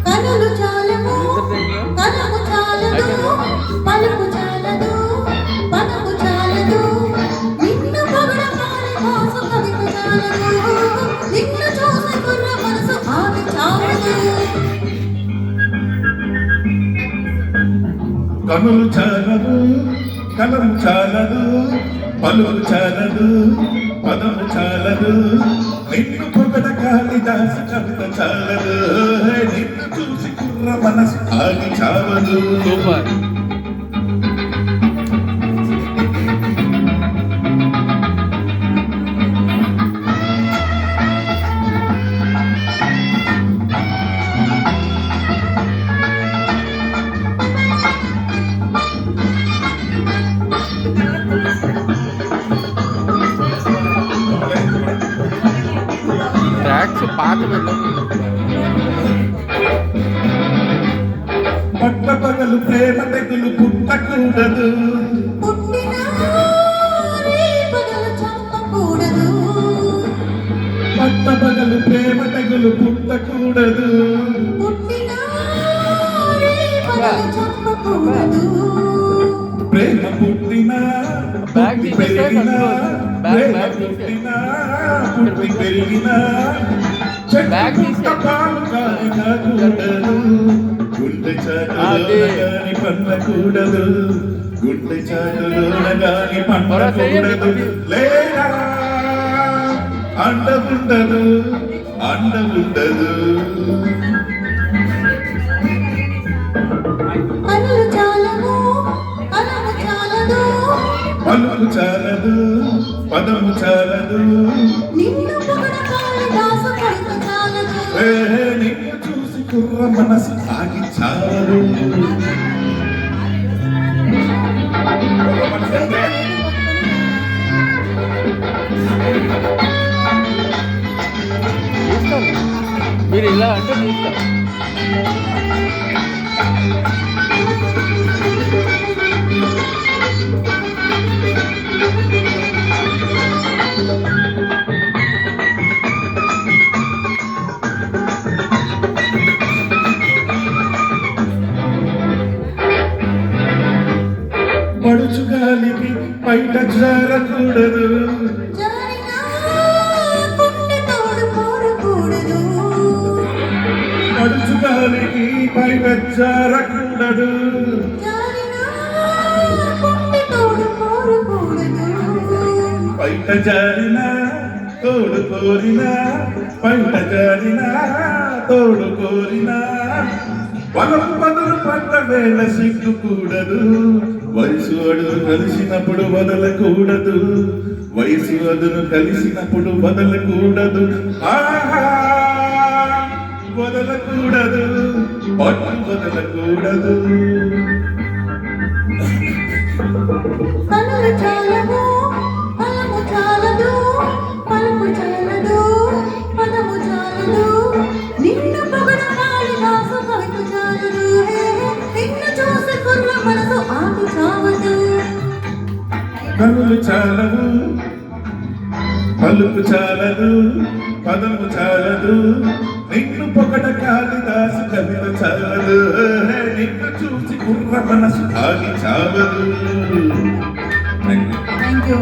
కనులు చాలవు కనము చాలదు పలుకు చాలదు పదము చాలదు నిన్ను పొగడగాలి భాష కవిత చాలదు నిన్ను చూసి కుర్ర మనసు ఆగి చాలదు. కనులు చాలదు కలము చాలదు పలుకు చాలదు పదము చాలదు నిన్ను పొగడ కాళిదాసు కవిత చాలదు నిన్ను చూసి కుర్ర మనసు ఆగి చావదు. సూపర్. ట్రాక్స్ పాత పట్ట పగలు ప్రేమ తెగులు పుట్టకూడదు పట్ట పగలు ప్రేమ తెగులు పుట్టకూడదు ప్రేమ పుట్టినా పుట్టి పెరిగినా ప్రేమ పుట్టినా పుట్టి పెరిగినా చెట్టు పాలు కాయకూడదు గుండె చాటులోన గాని పండకూడదు గుండె చాటులోన గాని పండకూడదు లేదా అండ ఉండదు అండ ఉండదు. పలుకు చాలదు పదము చాలదు నిన్ను చూసి కుర్ర మనసు ఆగి చాలు. మీరు ఇలా అంటే చూస్తారు. పడుచు గాలికి బయట జారకూడదు పడుచు గాలికి బయట జారకూడదు బయట జారినా తోడు కోరినా బయట జారినా తోడు కోరినా వలం బదులు పడ్డ వేళ సిగ్గుకూడదు వయసు అడుగు కలిసినప్పుడు వదలకూడదు వయసు అదును కలిసినప్పుడు వదలకూడదు ఆహా వదలకూడదు పట్టు వదలకూడదు. కనులు చాలదు పలుకు చాలదు పదము చాలదు నిన్ను పొగడ కాళిదాసు కవిత చాలదు నిన్ను చూసి కుర్ర మనసు ఆగి చావదు. Thank you.